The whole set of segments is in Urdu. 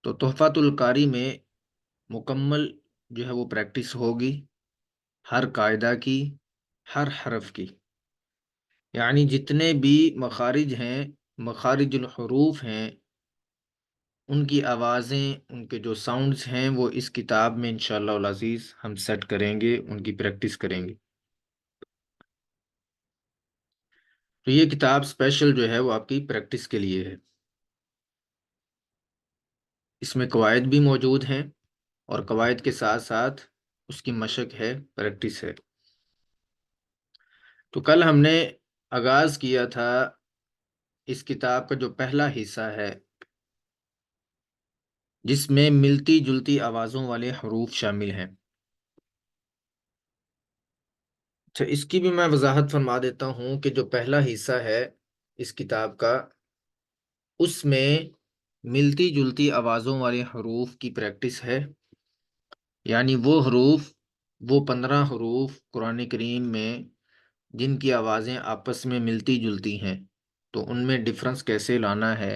تو تحفۃ القاری میں مکمل جو ہے وہ پریکٹس ہوگی، ہر قاعدہ کی، ہر حرف کی، یعنی جتنے بھی مخارج ہیں، مخارج الحروف ہیں، ان کی آوازیں، ان کے جو ساؤنڈز ہیں وہ اس کتاب میں انشاءاللہ العزیز ہم سیٹ کریں گے، ان کی پریکٹس کریں گے۔ تو یہ کتاب اسپیشل جو ہے وہ آپ کی پریکٹس کے لیے ہے۔ اس میں قواعد بھی موجود ہیں، اور قواعد کے ساتھ ساتھ اس کی مشق ہے، پریکٹس ہے۔ تو کل ہم نے آغاز کیا تھا اس کتاب کا جو پہلا حصہ ہے، جس میں ملتی جلتی آوازوں والے حروف شامل ہیں۔ اچھا، اس کی بھی میں وضاحت فرما دیتا ہوں کہ جو پہلا حصہ ہے اس کتاب کا، اس میں ملتی جلتی آوازوں والے حروف کی پریکٹس ہے، یعنی وہ حروف، وہ 15 حروف قرآن کریم میں جن کی آوازیں آپس میں ملتی جلتی ہیں، تو ان میں ڈفرنس کیسے لانا ہے،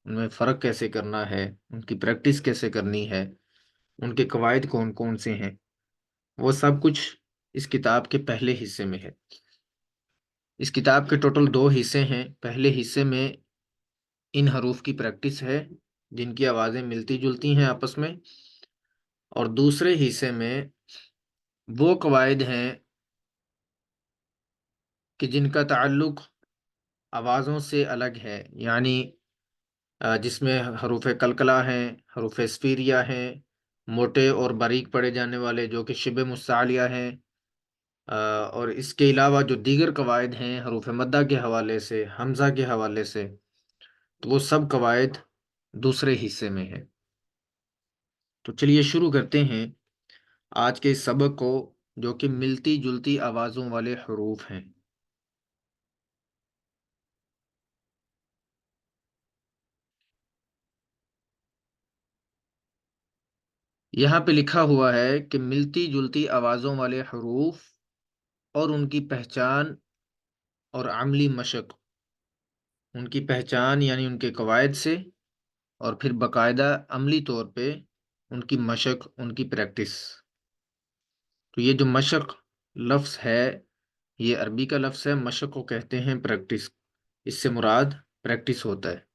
ان میں فرق کیسے کرنا ہے، ان کی پریکٹس کیسے کرنی ہے، ان کے قواعد کون کون سے ہیں، وہ سب کچھ اس کتاب کے پہلے حصے میں ہے۔ اس کتاب کے ٹوٹل 2 حصے ہیں۔ پہلے حصے میں ان حروف کی پریکٹس ہے جن کی آوازیں ملتی جلتی ہیں آپس میں، اور دوسرے حصے میں وہ قواعد ہیں کہ جن کا تعلق آوازوں سے الگ ہے، یعنی جس میں حروف قلقلہ ہیں، حروف اسفیریہ ہیں، موٹے اور باریک پڑھے جانے والے جو کہ شبہ مستعلیہ ہیں، اور اس کے علاوہ جو دیگر قواعد ہیں حروف مدہ کے حوالے سے، حمزہ کے حوالے سے، تو وہ سب قواعد دوسرے حصے میں ہیں۔ تو چلیے شروع کرتے ہیں آج کے اس سبق کو، جو کہ ملتی جلتی آوازوں والے حروف ہیں۔ یہاں پہ لکھا ہوا ہے کہ ملتی جلتی آوازوں والے حروف اور ان کی پہچان اور عملی مشق۔ ان کی پہچان یعنی ان کے قواعد سے، اور پھر باقاعدہ عملی طور پہ ان کی مشق، ان کی پریکٹس۔ تو یہ جو مشق لفظ ہے، یہ عربی کا لفظ ہے، مشق کو کہتے ہیں پریکٹس، اس سے مراد پریکٹس ہوتا ہے۔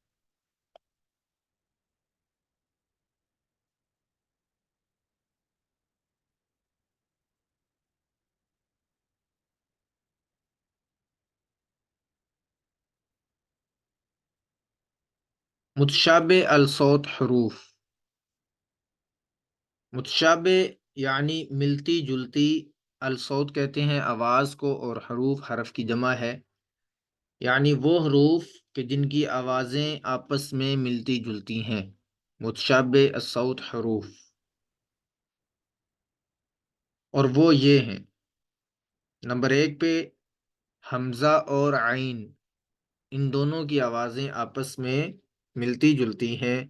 متشابہ الصوت حروف۔ متشابہ یعنی ملتی جلتی، الصوت کہتے ہیں آواز کو، اور حروف حرف کی جمع ہے، یعنی وہ حروف کہ جن کی آوازیں آپس میں ملتی جلتی ہیں، متشابہ الصوت حروف۔ اور وہ یہ ہیں: نمبر 1 پہ حمزہ اور عین، ان دونوں کی آوازیں آپس میں ملتی جلتی ہیں،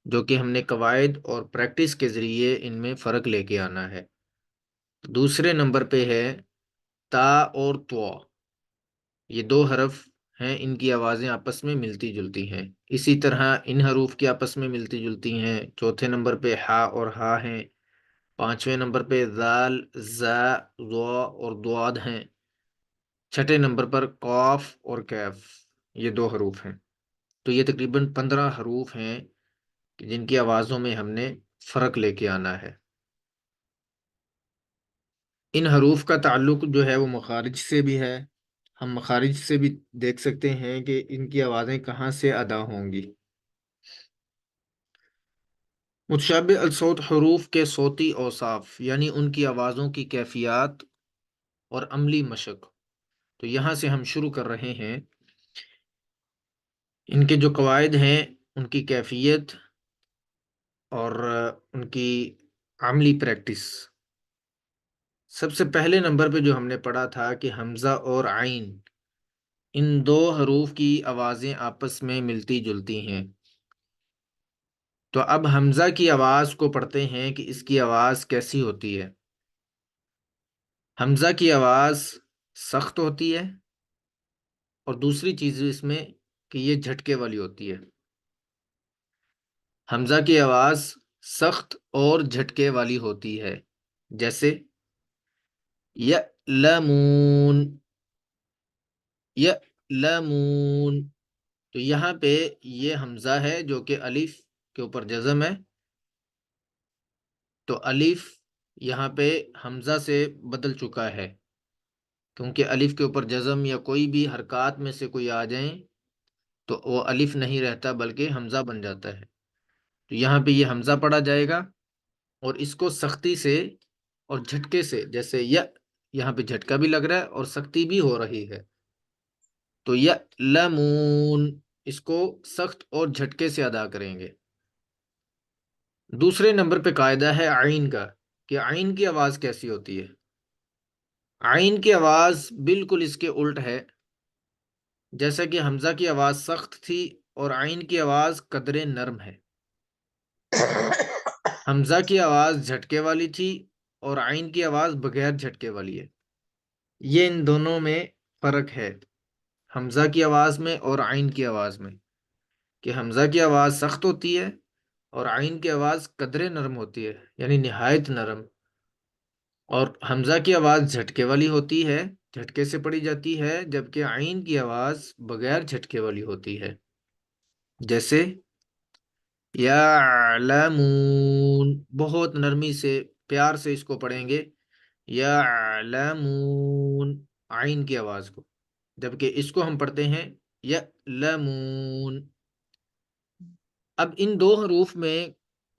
جو کہ ہم نے قواعد اور پریکٹس کے ذریعے ان میں فرق لے کے آنا ہے۔ دوسرے نمبر پہ ہے تا اور طوا، یہ 2 حرف ہیں، ان کی آوازیں آپس میں ملتی جلتی ہیں۔ اسی طرح ان حروف کی آپس میں ملتی جلتی ہیں۔ چوتھے نمبر پہ ہا اور ہا ہیں۔ پانچویں نمبر پہ ذال، زا، ضا اور ضاد ہیں۔ چھٹے نمبر پر قاف اور کیف، یہ 2 حروف ہیں۔ تو یہ تقریباً 15 حروف ہیں جن کی آوازوں میں ہم نے فرق لے کے آنا ہے۔ ان حروف کا تعلق جو ہے وہ مخارج سے بھی ہے، ہم مخارج سے بھی دیکھ سکتے ہیں کہ ان کی آوازیں کہاں سے ادا ہوں گی۔ متشابہ الصوت حروف کے صوتی اوصاف، یعنی ان کی آوازوں کی کیفیات اور عملی مشق۔ تو یہاں سے ہم شروع کر رہے ہیں۔ ان کے جو قواعد ہیں، ان کی کیفیت اور ان کی عملی پریکٹس۔ سب سے پہلے نمبر پہ جو ہم نے پڑھا تھا کہ حمزہ اور عین، ان 2 حروف کی آوازیں آپس میں ملتی جلتی ہیں۔ تو اب حمزہ کی آواز کو پڑھتے ہیں کہ اس کی آواز کیسی ہوتی ہے۔ حمزہ کی آواز سخت ہوتی ہے، اور دوسری چیز اس میں کہ یہ جھٹکے والی ہوتی ہے۔ حمزہ کی آواز سخت اور جھٹکے والی ہوتی ہے، جیسے یعلمون، یعلمون۔ تو یہاں پہ یہ حمزہ ہے جو کہ الف کے اوپر جزم ہے، تو الف یہاں پہ حمزہ سے بدل چکا ہے، کیونکہ الف کے اوپر جزم یا کوئی بھی حرکات میں سے کوئی آ جائیں تو وہ الف نہیں رہتا بلکہ حمزہ بن جاتا ہے۔ تو یہاں پہ یہ حمزہ پڑھا جائے گا، اور اس کو سختی سے اور جھٹکے سے، جیسے یہاں پہ جھٹکا بھی لگ رہا ہے اور سختی بھی ہو رہی ہے، تو یعلمون اس کو سخت اور جھٹکے سے ادا کریں گے۔ دوسرے نمبر پہ قاعدہ ہے عین کا، کہ عین کی آواز کیسی ہوتی ہے۔ عین کی آواز بالکل اس کے الٹ ہے، جیسا کہ حمزہ کی آواز سخت تھی اور عین کی آواز قدرے نرم ہے۔ حمزہ کی آواز جھٹکے والی تھی اور عین کی آواز بغیر جھٹکے والی ہے۔ یہ ان دونوں میں فرق ہے، حمزہ کی آواز میں اور عین کی آواز میں، کہ حمزہ کی آواز سخت ہوتی ہے اور عین کی آواز قدرے نرم ہوتی ہے، یعنی نہایت نرم، اور حمزہ کی آواز جھٹکے والی ہوتی ہے، جھٹکے سے پڑھی جاتی ہے، جبکہ عین کی آواز بغیر جھٹکے والی ہوتی ہے، جیسے یعلمون، بہت نرمی سے پیار سے اس کو پڑھیں گے، یعلمون، عین کی آواز کو، جبکہ اس کو ہم پڑھتے ہیں یعلمون۔ اب ان دو حروف میں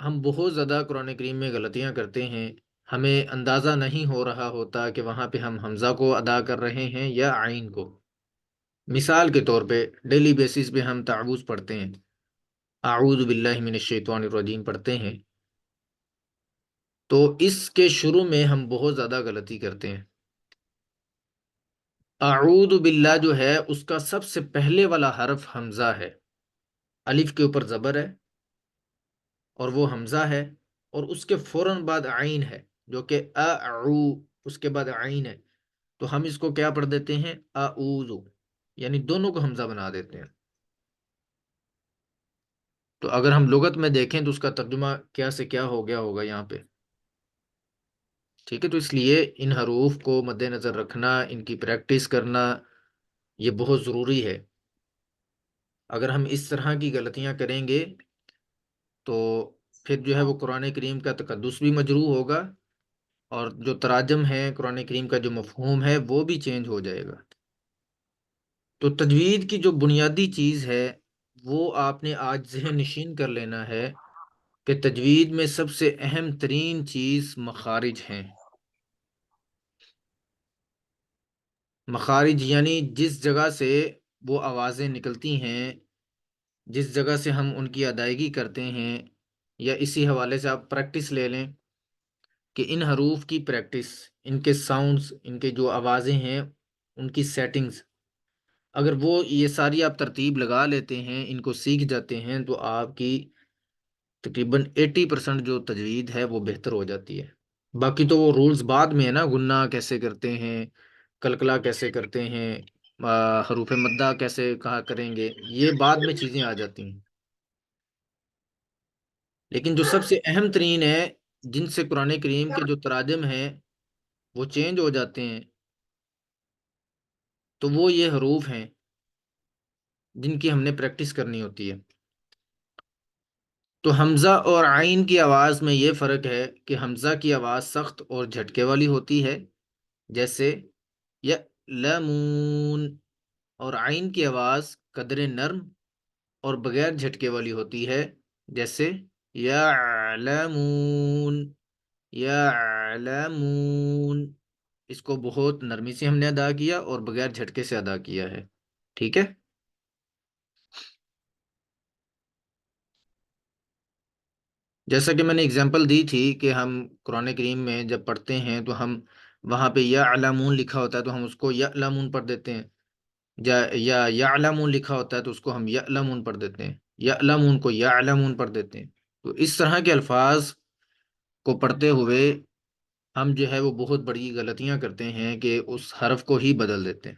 ہم بہت زیادہ قرآن کریم میں غلطیاں کرتے ہیں، ہمیں اندازہ نہیں ہو رہا ہوتا کہ وہاں پہ ہم حمزہ کو ادا کر رہے ہیں یا عین کو۔ مثال کے طور پہ ڈیلی بیسس پہ ہم تعوذ پڑھتے ہیں، اعوذ باللہ من الشیطان الرجیم پڑھتے ہیں، تو اس کے شروع میں ہم بہت زیادہ غلطی کرتے ہیں۔ اعوذ باللہ جو ہے اس کا سب سے پہلے والا حرف حمزہ ہے، الف کے اوپر زبر ہے اور وہ حمزہ ہے، اور اس کے فوراً بعد عین ہے جو کہ اعو، اس کے بعد عین ہے، تو ہم اس کو کیا پڑھ دیتے ہیں اعوذ، یعنی دونوں کو حمزہ بنا دیتے ہیں۔ تو اگر ہم لغت میں دیکھیں تو اس کا ترجمہ کیا سے کیا ہو گیا ہوگا یہاں پہ، ٹھیک ہے۔ تو اس لیے ان حروف کو مد نظر رکھنا، ان کی پریکٹس کرنا یہ بہت ضروری ہے۔ اگر ہم اس طرح کی غلطیاں کریں گے تو پھر جو ہے وہ قرآن کریم کا تقدس بھی مجروح ہوگا، اور جو تراجم ہے قرآن کریم کا جو مفہوم ہے وہ بھی چینج ہو جائے گا۔ تو تجوید کی جو بنیادی چیز ہے وہ آپ نے آج ذہن نشین کر لینا ہے کہ تجوید میں سب سے اہم ترین چیز مخارج ہیں۔ مخارج یعنی جس جگہ سے وہ آوازیں نکلتی ہیں، جس جگہ سے ہم ان کی ادائیگی کرتے ہیں، یا اسی حوالے سے آپ پریکٹس لے لیں کہ ان حروف کی پریکٹس، ان کے ساؤنڈز، ان کے جو آوازیں ہیں ان کی سیٹنگز، اگر وہ یہ ساری آپ ترتیب لگا لیتے ہیں، ان کو سیکھ جاتے ہیں، تو آپ کی تقریباً 80% جو تجوید ہے وہ بہتر ہو جاتی ہے۔ باقی تو وہ رولز بعد میں ہے نا، گننا کیسے کرتے ہیں، کلکلا کیسے کرتے ہیں، حروف مدہ کیسے کہا کریں گے، یہ بعد میں چیزیں آ جاتی ہیں، لیکن جو سب سے اہم ترین ہے، جن سے قرآن کریم کے جو تراجم ہیں وہ چینج ہو جاتے ہیں، تو وہ یہ حروف ہیں جن کی ہم نے پریکٹس کرنی ہوتی ہے۔ تو حمزہ اور عین کی آواز میں یہ فرق ہے کہ حمزہ کی آواز سخت اور جھٹکے والی ہوتی ہے، جیسے یعلمون، اور عین کی آواز قدر نرم اور بغیر جھٹکے والی ہوتی ہے، جیسے یعلمون، یعلمون، اس کو بہت نرمی سے ہم نے ادا کیا اور بغیر جھٹکے سے ادا کیا ہے، ٹھیک ہے۔ جیسا کہ میں نے اگزامپل دی تھی کہ ہم قرآن کریم میں جب پڑھتے ہیں تو ہم وہاں پہ یعلمون لکھا ہوتا ہے تو ہم اس کو یعلمون پڑھ دیتے ہیں، یا یعلمون لکھا ہوتا ہے تو اس کو ہم یعلمون پڑھ دیتے ہیں، یعلمون کو یعلمون پڑھ دیتے ہیں۔ تو اس طرح کے الفاظ کو پڑھتے ہوئے ہم جو ہے وہ بہت بڑی غلطیاں کرتے ہیں کہ اس حرف کو ہی بدل دیتے ہیں۔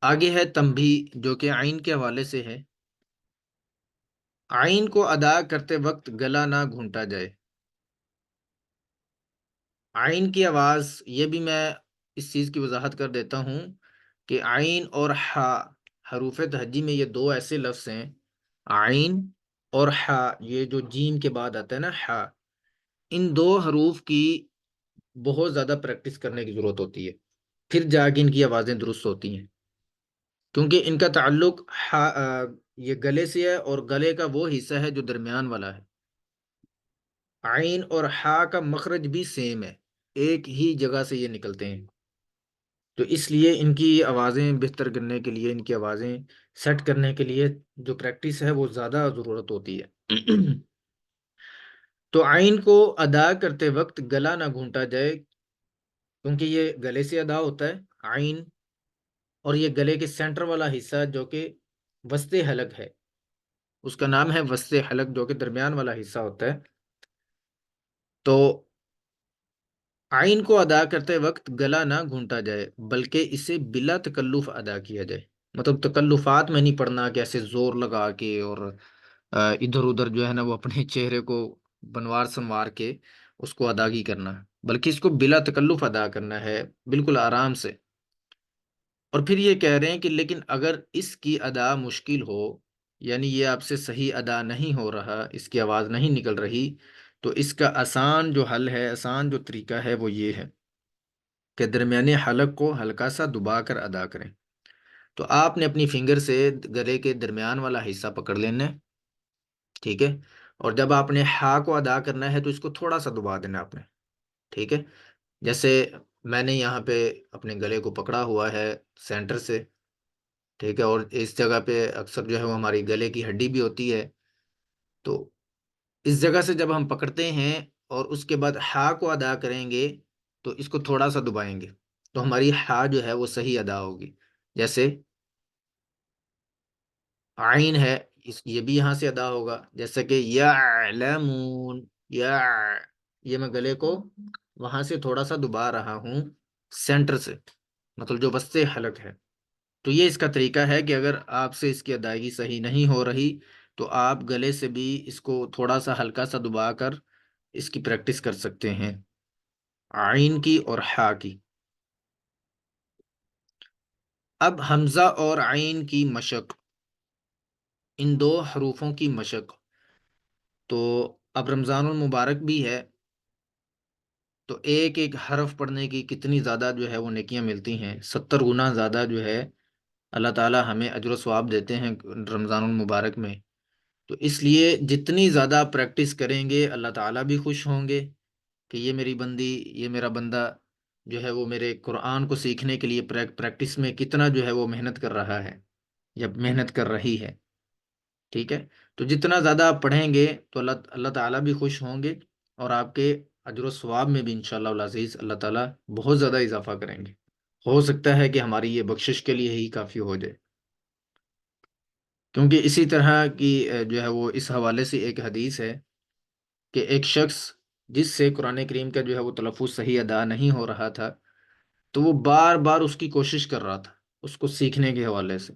آگے ہے تنبیہ، جو کہ عین کے حوالے سے ہے۔ عین کو ادا کرتے وقت گلا نہ گھونٹا جائے۔ عین کی آواز، یہ بھی میں اس چیز کی وضاحت کر دیتا ہوں کہ عین اور حا، حروف تہجی میں یہ دو ایسے لفظ ہیں، عین اور حا، یہ جو جیم کے بعد آتا ہے نا حا، ان دو حروف کی بہت زیادہ پریکٹس کرنے کی ضرورت ہوتی ہے، پھر جا کے ان کی آوازیں درست ہوتی ہیں، کیونکہ ان کا تعلق یہ گلے سے ہے، اور گلے کا وہ حصہ ہے جو درمیان والا ہے۔ عین اور حا کا مخرج بھی سیم ہے، ایک ہی جگہ سے یہ نکلتے ہیں، تو اس لیے ان کی آوازیں بہتر کرنے کے لیے، ان کی آوازیں سیٹ کرنے کے لیے جو پریکٹس ہے وہ زیادہ ضرورت ہوتی ہے۔ تو عین کو ادا کرتے وقت گلا نہ گھونٹا جائے، کیونکہ یہ گلے سے ادا ہوتا ہے عین، اور یہ گلے کے سینٹر والا حصہ جو کہ وسط حلق ہے، اس کا نام ہے وسط حلق، جو کہ درمیان والا حصہ ہوتا ہے۔ تو عین کو ادا کرتے وقت گلا نہ گھونٹا جائے، بلکہ اسے بلا تکلف ادا کیا جائے، مطلب تکلفات میں نہیں پڑھنا کہ ایسے زور لگا کے اور ادھر ادھر جو ہے نا وہ اپنے چہرے کو بنوار سنوار کے اس کو اداگی کرنا، بلکہ اس کو بلا تکلف ادا کرنا ہے، بالکل آرام سے۔ اور پھر یہ کہہ رہے ہیں کہ لیکن اگر اس کی ادا مشکل ہو، یعنی یہ آپ سے صحیح ادا نہیں ہو رہا، اس کی آواز نہیں نکل رہی، تو اس کا آسان جو حل ہے، آسان جو طریقہ ہے وہ یہ ہے کہ درمیانی حلق کو ہلکا سا دبا کر ادا کریں۔ تو آپ نے اپنی فنگر سے گلے کے درمیان والا حصہ پکڑ لینا ہے، ٹھیک ہے، اور جب آپ نے ہا کو ادا کرنا ہے تو اس کو تھوڑا سا دبا دینا آپ نے، ٹھیک ہے، جیسے میں نے یہاں پہ اپنے گلے کو پکڑا ہوا ہے سینٹر سے، ٹھیک ہے، اور اس جگہ پہ اکثر جو ہے وہ ہماری گلے کی ہڈی بھی ہوتی ہے، تو اس جگہ سے جب ہم پکڑتے ہیں اور اس کے بعد ہا کو ادا کریں گے تو اس کو تھوڑا سا دبائیں گے، تو ہماری ہا جو ہے وہ صحیح ادا ہوگی۔ جیسے عین ہے، یہ بھی یہاں سے ادا ہوگا، جیسے کہ یعلمون، یا، یہ میں گلے کو وہاں سے تھوڑا سا دبا رہا ہوں سینٹر سے، مطلب جو وسط حلق ہے۔ تو یہ اس کا طریقہ ہے کہ اگر آپ سے اس کی ادائیگی صحیح نہیں ہو رہی تو آپ گلے سے بھی اس کو تھوڑا سا ہلکا سا دبا کر اس کی پریکٹس کر سکتے ہیں، عین کی اور حا کی۔ اب حمزہ اور عین کی مشق، ان دو حروفوں کی مشق، تو اب رمضان المبارک بھی ہے، تو ایک ایک حرف پڑھنے کی کتنی زیادہ جو ہے وہ نیکیاں ملتی ہیں، 70 گنا زیادہ جو ہے اللہ تعالی ہمیں اجر و ثواب دیتے ہیں رمضان المبارک میں۔ تو اس لیے جتنی زیادہ پریکٹس کریں گے اللہ تعالیٰ بھی خوش ہوں گے کہ یہ میری بندی، یہ میرا بندہ جو ہے وہ میرے قرآن کو سیکھنے کے لیے پریکٹس میں کتنا جو ہے وہ محنت کر رہا ہے یا محنت کر رہی ہے، ٹھیک ہے۔ تو جتنا زیادہ آپ پڑھیں گے تو اللہ تعالیٰ بھی خوش ہوں گے، اور آپ کے اجر و ثواب میں بھی انشاءاللہ العزیز اللہ تعالیٰ بہت زیادہ اضافہ کریں گے۔ ہو سکتا ہے کہ ہماری یہ بخشش کے لیے ہی کافی ہو جائے، کیونکہ اسی طرح کی جو ہے وہ اس حوالے سے ایک حدیث ہے کہ ایک شخص جس سے قرآن کریم کا جو ہے وہ تلفظ صحیح ادا نہیں ہو رہا تھا، تو وہ بار بار اس کی کوشش کر رہا تھا اس کو سیکھنے کے حوالے سے،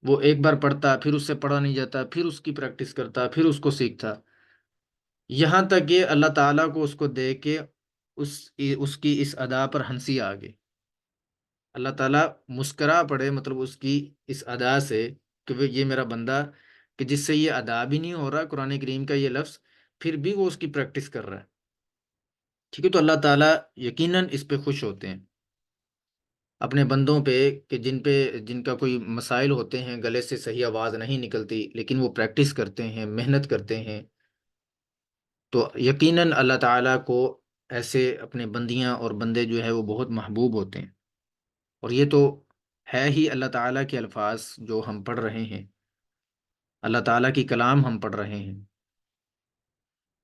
وہ ایک بار پڑھتا، پھر اس سے پڑھا نہیں جاتا، پھر اس کی پریکٹس کرتا، پھر اس کو سیکھتا، یہاں تک کہ اللہ تعالیٰ کو اس کو دیکھ کے اس کی اس ادا پر ہنسی آ گئی، اللہ تعالیٰ مسکرا پڑے، مطلب اس کی اس ادا سے کہ وہ یہ میرا بندہ کہ جس سے یہ ادا بھی نہیں ہو رہا قرآن کریم کا یہ لفظ، پھر بھی وہ اس کی پریکٹس کر رہا ہے، ٹھیک ہے۔ تو اللہ تعالیٰ یقیناً اس پہ خوش ہوتے ہیں اپنے بندوں پہ، کہ جن کا کوئی مسائل ہوتے ہیں، گلے سے صحیح آواز نہیں نکلتی، لیکن وہ پریکٹس کرتے ہیں، محنت کرتے ہیں، تو یقیناً اللہ تعالیٰ کو ایسے اپنے بندیاں اور بندے جو ہے وہ بہت محبوب ہوتے ہیں، اور یہ تو ہے ہی اللہ تعالیٰ کے الفاظ جو ہم پڑھ رہے ہیں، اللہ تعالیٰ کی کلام ہم پڑھ رہے ہیں۔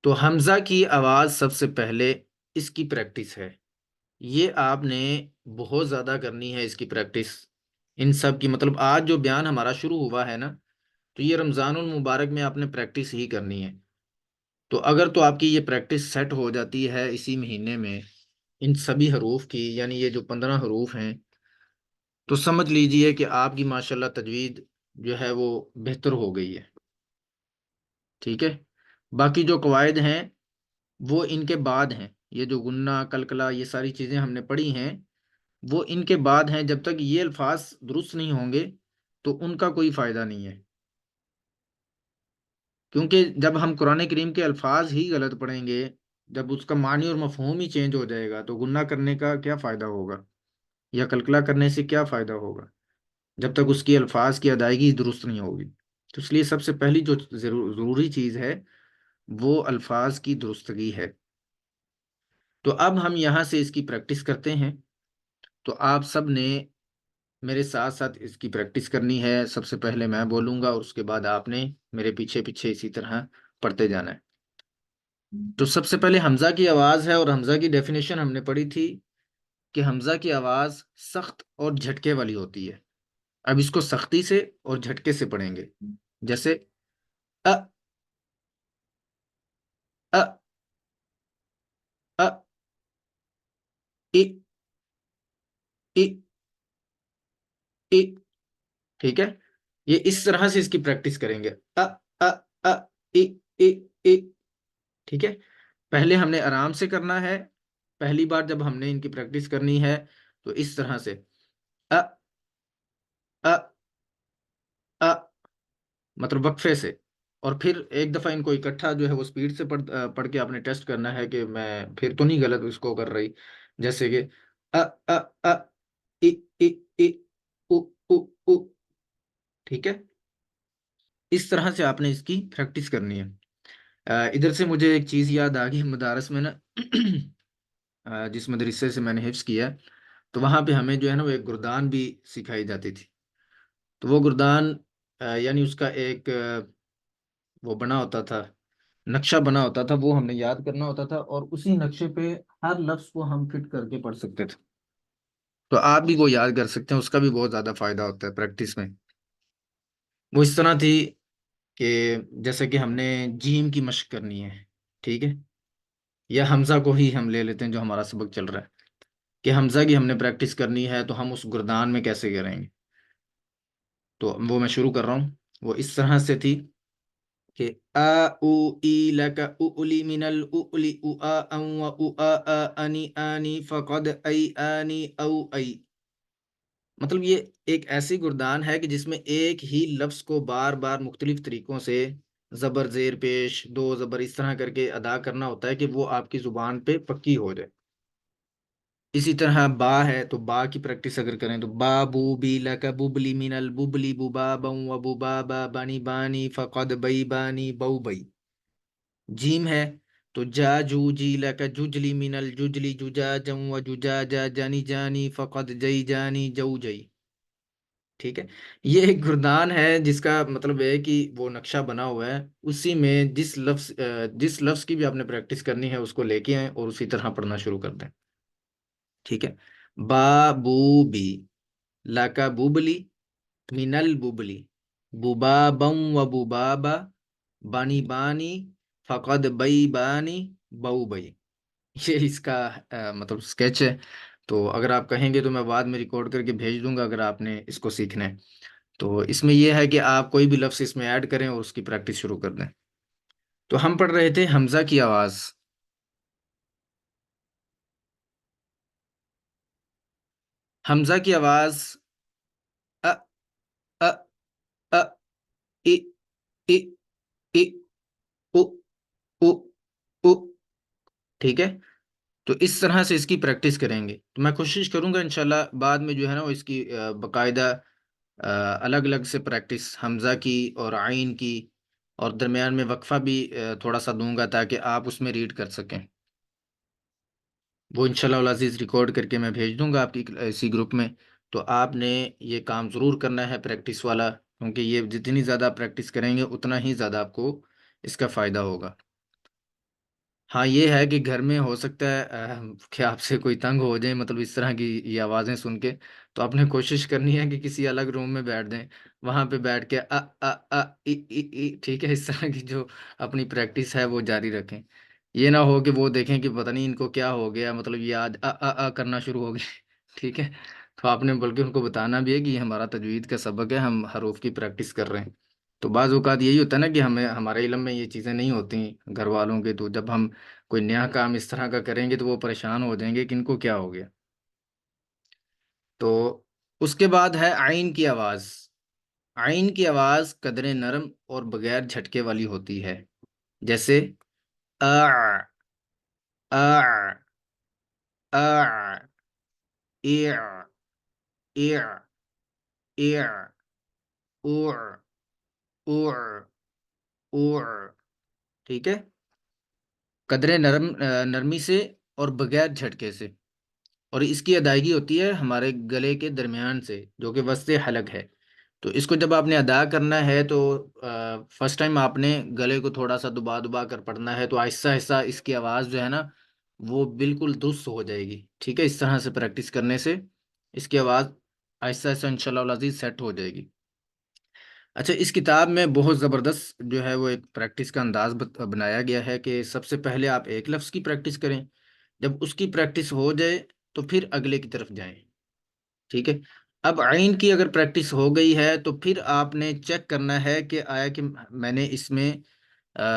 تو حمزہ کی آواز سب سے پہلے اس کی پریکٹس ہے، یہ آپ نے بہت زیادہ کرنی ہے اس کی پریکٹس، ان سب کی، مطلب آج جو بیان ہمارا شروع ہوا ہے نا، تو یہ رمضان المبارک میں آپ نے پریکٹس ہی کرنی ہے۔ تو اگر تو آپ کی یہ پریکٹس سیٹ ہو جاتی ہے اسی مہینے میں ان سبھی حروف کی، یعنی یہ جو 15 حروف ہیں، تو سمجھ لیجئے کہ آپ کی ماشاءاللہ تجوید جو ہے وہ بہتر ہو گئی ہے، ٹھیک ہے، باقی جو قواعد ہیں وہ ان کے بعد ہیں، یہ جو گنہ کلکلا یہ ساری چیزیں ہم نے پڑھی ہیں وہ ان کے بعد ہیں، جب تک یہ الفاظ درست نہیں ہوں گے تو ان کا کوئی فائدہ نہیں ہے، کیونکہ جب ہم قرآن کریم کے الفاظ ہی غلط پڑھیں گے، جب اس کا معنی اور مفہوم ہی چینج ہو جائے گا تو گناہ کرنے کا کیا فائدہ ہوگا، یا کلکلا کرنے سے کیا فائدہ ہوگا، جب تک اس کی الفاظ کی ادائیگی درست نہیں ہوگی۔ تو اس لیے سب سے پہلی جو ضروری چیز ہے وہ الفاظ کی درستگی ہے۔ تو اب ہم یہاں سے اس کی پریکٹس کرتے ہیں، تو آپ سب نے میرے ساتھ ساتھ اس کی پریکٹس کرنی ہے۔ سب سے پہلے میں بولوں گا اور اس کے بعد آپ نے میرے پیچھے پیچھے اسی طرح پڑھتے جانا ہے۔ تو سب سے پہلے حمزہ کی آواز ہے، اور حمزہ کی ڈیفینیشن ہم نے پڑھی تھی کہ حمزہ کی آواز سخت اور جھٹکے والی ہوتی ہے۔ اب اس کو سختی سے اور جھٹکے سے پڑھیں گے، جیسے ا ا ا ای ای ای، ٹھیک ہے، یہ اس طرح سے اس کی پریکٹس کریں گے، ا ا ا ای ای ای، ٹھیک ہے۔ پہلے ہم نے آرام سے کرنا ہے، پہلی بار جب ہم نے ان کی پریکٹس کرنی ہے تو اس طرح سے ا ا ا، مطلب وقفے سے، اور پھر ایک دفعہ ان کو اکٹھا جو ہے وہ سپیڈ سے پڑھ کے آپ نے ٹیسٹ کرنا ہے کہ میں پھر تو نہیں غلط اس کو کر رہی، جیسے کہ ا ا ا ای ای ای او او او، ٹھیک ہے، اس طرح سے آپ نے اس کی پریکٹس کرنی ہے۔ ادھر سے مجھے ایک چیز یاد آ گئی، مدارس میں نا جس مدرسے سے میں نے حفظ کیا تو وہاں پہ ہمیں جو ہے نا وہ ایک گردان بھی سکھائی جاتی تھی، تو وہ گردان یعنی اس کا ایک وہ بنا ہوتا تھا، نقشہ بنا ہوتا تھا، وہ ہم نے یاد کرنا ہوتا تھا، اور اسی نقشے پہ ہر لفظ کو ہم فٹ کر کے پڑھ سکتے تھے۔ تو آپ بھی وہ یاد کر سکتے ہیں، اس کا بھی بہت زیادہ فائدہ ہوتا ہے پریکٹس میں۔ وہ اس طرح تھی کہ جیسے کہ ہم نے جیم کی مشق کرنی ہے، ٹھیک ہے، یا حمزہ کو ہی ہم لے لیتے ہیں جو ہمارا سبق چل رہا ہے، کہ حمزہ کی ہم نے پریکٹس کرنی ہے تو ہم اس گردان میں کیسے کریں گے۔ تو وہ میں شروع کر رہا ہوں، وہ اس طرح سے تھی کہ آ او ای لک او الی من الاولی او آ ان و او آ آ انی آنی فقد ای آنی او ای، مطلب یہ ایک ایسی گردان ہے کہ جس میں ایک ہی لفظ کو بار بار مختلف طریقوں سے زبر زیر پیش دو زبر اس طرح کر کے ادا کرنا ہوتا ہے کہ وہ آپ کی زبان پہ پکی ہو جائے۔ اسی طرح با ہے تو با کی پریکٹس اگر کریں تو با بو بی لک ببلی من الببلی ببا بن و ببا با بانی بانی فقد بئی بانی بو بئی۔ جیم ہے تو جا جو جی لک ججلی من الججلی ججا جن و ججا جا جانی جانی فقد جئی جانی جو جئی، ٹھیک ہے۔ یہ ایک گردان ہے جس کا مطلب ہے کہ وہ نقشہ بنا ہوا ہے، اسی میں جس لفظ کی بھی آپ نے پریکٹس کرنی ہے اس کو لے کے آئیں اور اسی طرح پڑھنا شروع کر دیں، ٹھیک ہے۔ با بو بی لاکا بوبلی منل بوبلی بوبا بم و بوبابا بانی بانی فقد بئی بانی بو بئی، یہ اس کا مطلب اسکیچ ہے۔ تو اگر آپ کہیں گے تو میں بعد میں ریکارڈ کر کے بھیج دوں گا اگر آپ نے اس کو سیکھنا ہے۔ تو اس میں یہ ہے کہ آپ کوئی بھی لفظ اس میں ایڈ کریں اور اس کی پریکٹس شروع کر دیں۔ تو ہم پڑھ رہے تھے حمزہ کی آواز، حمزہ کی آواز ا ا ا ای ای ای او او او، ٹھیک ہے۔ تو اس طرح سے اس کی پریکٹس کریں گے، تو میں کوشش کروں گا انشاءاللہ بعد میں جو ہے نا وہ اس کی باقاعدہ الگ الگ سے پریکٹس حمزہ کی اور عین کی، اور درمیان میں وقفہ بھی تھوڑا سا دوں گا تاکہ آپ اس میں ریڈ کر سکیں۔ وہ انشاءاللہ العزیز ریکارڈ کر کے میں بھیج دوں گا آپ کی اسی گروپ میں۔ تو آپ نے یہ کام ضرور کرنا ہے پریکٹس والا، کیونکہ یہ جتنی زیادہ پریکٹس کریں گے اتنا ہی زیادہ آپ کو اس کا فائدہ ہوگا۔ ہاں یہ ہے کہ گھر میں ہو سکتا ہے کہ آپ سے کوئی تنگ ہو جائے، مطلب اس طرح کی یہ آوازیں سن کے، تو آپ نے کوشش کرنی ہے کہ کسی الگ روم میں بیٹھ دیں، وہاں پہ بیٹھ کے ای ای ای، ٹھیک ہے، اس طرح کی جو اپنی پریکٹس ہے وہ جاری رکھیں۔ یہ نہ ہو کہ وہ دیکھیں کہ پتہ نہیں ان کو کیا ہو گیا، مطلب یہ آج کرنا شروع ہو گئے ٹھیک ہے۔ تو آپ نے بلکہ ان کو بتانا بھی ہے کہ یہ ہمارا تجوید کا سبق ہے، ہم حروف کی پریکٹس کر رہے ہیں۔ تو بعض اوقات یہی ہوتا ہے نا کہ ہمیں ہمارے علم میں یہ چیزیں نہیں ہوتی گھر والوں کے، تو جب ہم کوئی نیا کام اس طرح کا کریں گے تو وہ پریشان ہو جائیں گے کہ ان کو کیا ہو گیا۔ تو اس کے بعد ہے عین کی آواز۔ عین کی آواز قدرے نرم اور بغیر جھٹکے والی ہوتی ہے، جیسے آ آ آ اع اع اع اوع اوع اوع، ٹھیک ہے، قدرے نرمی سے اور بغیر جھٹکے سے، اور اس کی ادائیگی ہوتی ہے ہمارے گلے کے درمیان سے، جو کہ وسط حلق ہے۔ تو اس کو جب آپ نے ادا کرنا ہے تو فرسٹ ٹائم آپ نے گلے کو تھوڑا سا دبا دبا کر پڑھنا ہے، تو آہستہ آہستہ اس کی آواز جو ہے نا وہ بالکل درست ہو جائے گی، ٹھیک ہے۔ اس طرح سے پریکٹس کرنے سے اس کی آواز آہستہ آہستہ انشاءاللہ العزیز سیٹ ہو جائے گی۔ اچھا، اس کتاب میں بہت زبردست جو ہے وہ ایک پریکٹس کا انداز بنایا گیا ہے کہ سب سے پہلے آپ ایک لفظ کی پریکٹس کریں، جب اس کی پریکٹس ہو جائے تو پھر اگلے کی طرف جائیں، ٹھیک ہے۔ اب عین کی اگر پریکٹس ہو گئی ہے تو پھر آپ نے چیک کرنا ہے کہ آیا کہ میں نے اس میں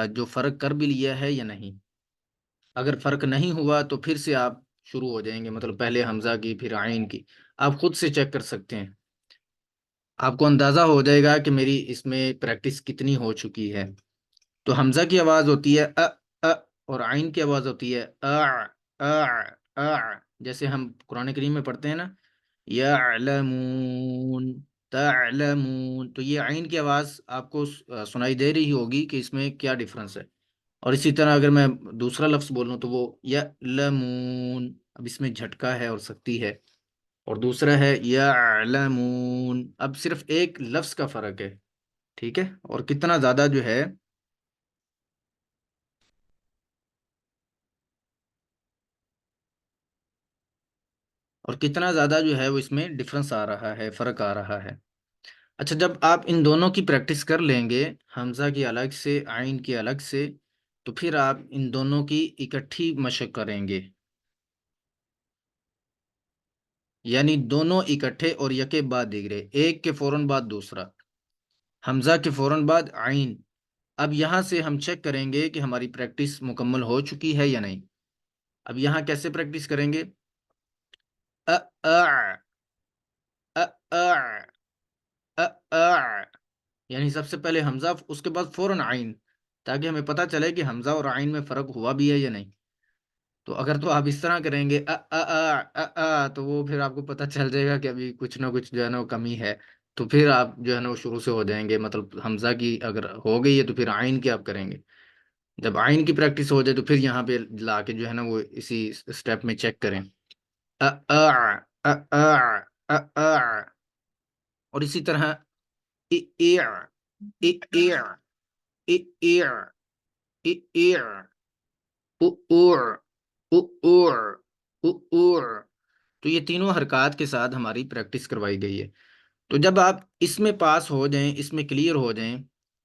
جو فرق کر بھی لیا ہے یا نہیں۔ اگر فرق نہیں ہوا تو پھر سے آپ شروع ہو جائیں گے، مطلب پہلے حمزہ کی پھر عین کی، آپ خود سے چیک کر سکتے ہیں، آپ کو اندازہ ہو جائے گا کہ میری اس میں پریکٹس کتنی ہو چکی ہے۔ تو حمزہ کی آواز ہوتی ہے ا، اور عین کی آواز ہوتی ہے جیسے ہم قرآن کریم میں پڑھتے ہیں نا، یعلمون تعلمون، تو یہ عین کی آواز آپ کو سنائی دے رہی ہوگی کہ اس میں کیا ڈفرنس ہے۔ اور اسی طرح اگر میں دوسرا لفظ بولوں تو وہ یعلمون، اب اس میں جھٹکا ہے اور سختی ہے، اور دوسرا ہے یعلمون، اب صرف ایک لفظ کا فرق ہے، ٹھیک ہے۔ اور کتنا زیادہ جو ہے جو ہے وہ اس میں ڈفرنس آ رہا ہے، فرق آ رہا ہے۔ اچھا، جب آپ ان دونوں کی پریکٹس کر لیں گے، حمزہ کی الگ سے عین کی الگ سے، تو پھر آپ ان دونوں کی اکٹھی مشق کریں گے، یعنی دونوں اکٹھے اور یکے بعد دیگرے، ایک کے فوراً بعد دوسرا، حمزہ کے فوراً بعد عین۔ اب یہاں سے ہم چیک کریں گے کہ ہماری پریکٹس مکمل ہو چکی ہے یا نہیں۔ اب یہاں کیسے پریکٹس کریں گے؟ ا آ ا آ ا آ، یعنی سب سے پہلے حمزہ، اس کے بعد فوراً عین، تاکہ ہمیں پتہ چلے کہ حمزہ اور عین میں فرق ہوا بھی ہے یا نہیں۔ تو اگر تو آپ اس طرح کریں گے تو وہ پھر آپ کو پتہ چل جائے گا کہ ابھی کچھ نہ کچھ جو ہے نا وہ کمی ہے، تو پھر آپ جو ہے نا وہ شروع سے ہو جائیں گے، مطلب حمزہ کی اگر ہو گئی ہے تو پھر عین کی آپ کریں گے۔ جب عین کی پریکٹس ہو جائے تو پھر یہاں پہ لا کے جو ہے نا وہ اسی اسٹیپ میں چیک کریں، ا آ ا آ ا آ، اور اسی طرح ا ایع ا ایع ا ایع ا ایع او اوع او اوع او اوع، تو یہ تینوں حرکات کے ساتھ ہماری پریکٹس کروائی گئی ہے۔ تو جب آپ اس میں پاس ہو جائیں، اس میں کلیئر ہو جائیں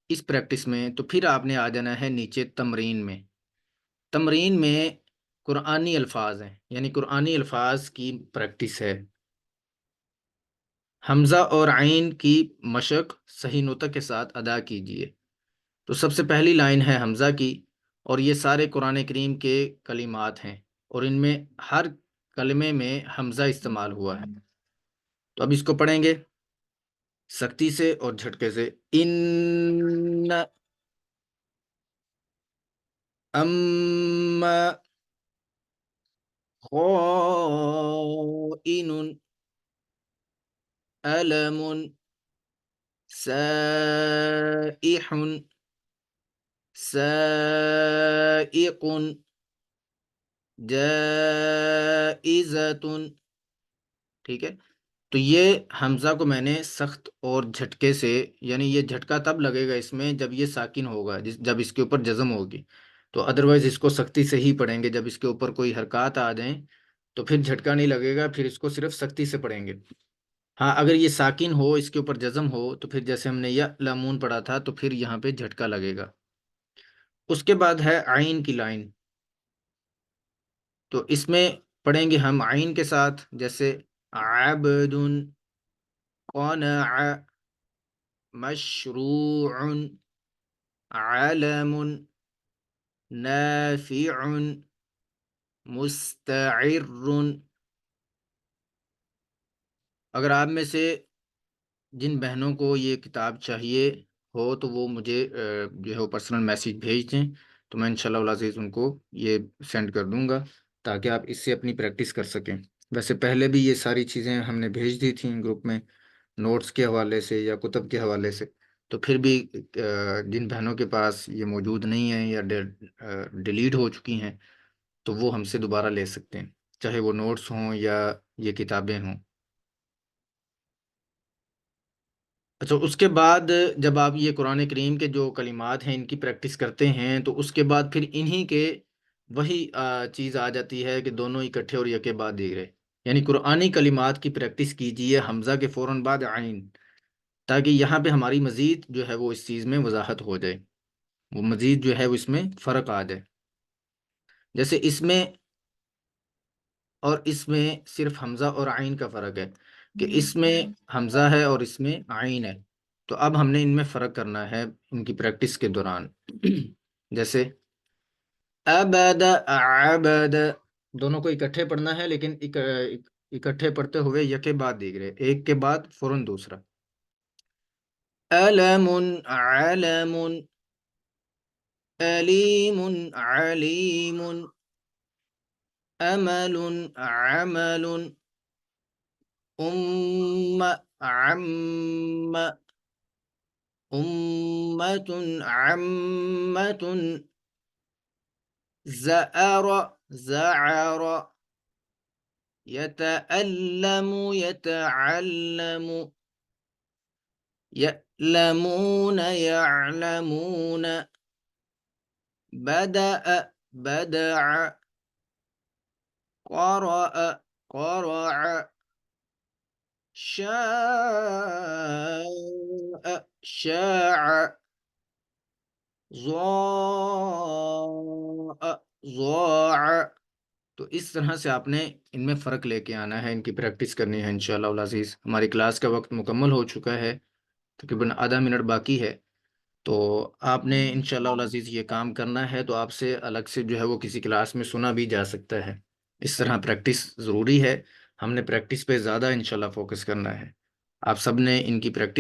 اس پریکٹس میں، تو پھر آپ نے آ جانا ہے نیچے تمرین میں۔ تمرین میں قرآنی الفاظ ہیں، یعنی قرآنی الفاظ کی پریکٹس ہے۔ حمزہ اور عین کی مشق صحیح نطق کے ساتھ ادا کیجیے۔ تو سب سے پہلی لائن ہے حمزہ کی، اور یہ سارے قرآن کریم کے کلمات ہیں، اور ان میں ہر کلمے میں حمزہ استعمال ہوا ہے۔ تو اب اس کو پڑھیں گے سختی سے اور جھٹکے سے، ان اما خائن علم سائح سائق جائزۃ، ٹھیک ہے۔ تو یہ حمزہ کو میں نے سخت اور جھٹکے سے، یعنی یہ جھٹکا تب لگے گا اس میں جب یہ ساکن ہوگا، جب اس کے اوپر جزم ہوگی، تو ادروائز اس کو سختی سے ہی پڑھیں گے۔ جب اس کے اوپر کوئی حرکات آ جائیں تو پھر جھٹکا نہیں لگے گا، پھر اس کو صرف سختی سے پڑھیں گے۔ ہاں، اگر یہ ساکن ہو، اس کے اوپر جزم ہو، تو پھر جیسے ہم نے یا لامون پڑھا تھا تو پھر یہاں پہ جھٹکا لگے گا۔ اس کے بعد ہے عین کی لائن، تو اس میں پڑھیں گے ہم عین کے ساتھ، جیسے عبد قنع، مشروع، علم، نافع، مستعر۔ اگر آپ میں سے جن بہنوں کو یہ کتاب چاہیے ہو تو وہ مجھے جو ہے وہ پرسنل میسیج بھیج دیں، تو میں انشاءاللہ العزیز ان کو یہ سینڈ کر دوں گا تاکہ آپ اس سے اپنی پریکٹس کر سکیں۔ ویسے پہلے بھی یہ ساری چیزیں ہم نے بھیج دی تھیں گروپ میں، نوٹس کے حوالے سے یا کتب کے حوالے سے، تو پھر بھی جن بہنوں کے پاس یہ موجود نہیں ہیں یا ڈیلیٹ ہو چکی ہیں تو وہ ہم سے دوبارہ لے سکتے ہیں، چاہے وہ نوٹس ہوں یا یہ کتابیں ہوں۔ اچھا، اس کے بعد جب آپ یہ قرآن کریم کے جو کلمات ہیں ان کی پریکٹس کرتے ہیں تو اس کے بعد پھر انہی کے وہی چیز آ جاتی ہے کہ دونوں اکٹھے اور یکے بعد دیگرے، یعنی قرآنی کلمات کی پریکٹس کیجئے حمزہ کے فوراً بعد عین، تاکہ یہاں پہ ہماری مزید جو ہے وہ اس چیز میں وضاحت ہو جائے، وہ مزید جو ہے وہ اس میں فرق آ جائے۔ جیسے اس میں اور اس میں صرف حمزہ اور عین کا فرق ہے کہ اس میں حمزہ ہے اور اس میں عین ہے، تو اب ہم نے ان میں فرق کرنا ہے ان کی پریکٹس کے دوران۔ جیسے عبد، عبد، دونوں کو اکٹھے پڑھنا ہے لیکن اکٹھے پڑھتے ہوئے یکے بعد دیگرے، ایک کے بعد فوراً دوسرا۔ علم، علم، علیم، علیم، عمل، عمل، عم، أمة، عمة، زأر، زعر، يتألم، يتعلم، يألمون، يعلمون، بدأ، بدع، قرأ، قرع، شاء، شاع، ضاء، ضاع۔ تو اس طرح سے آپ نے ان میں فرق لے کے آنا ہے، ان کی پریکٹس کرنی ہے انشاءاللہ العزیز۔ ہماری کلاس کا وقت مکمل ہو چکا ہے، تقریباً آدھا منٹ باقی ہے، تو آپ نے انشاءاللہ العزیز یہ کام کرنا ہے، تو آپ سے الگ سے جو ہے وہ کسی کلاس میں سنا بھی جا سکتا ہے۔ اس طرح پریکٹس ضروری ہے، ہم نے پریکٹس پہ زیادہ انشاءاللہ فوکس کرنا ہے۔ آپ سب نے ان کی پریکٹس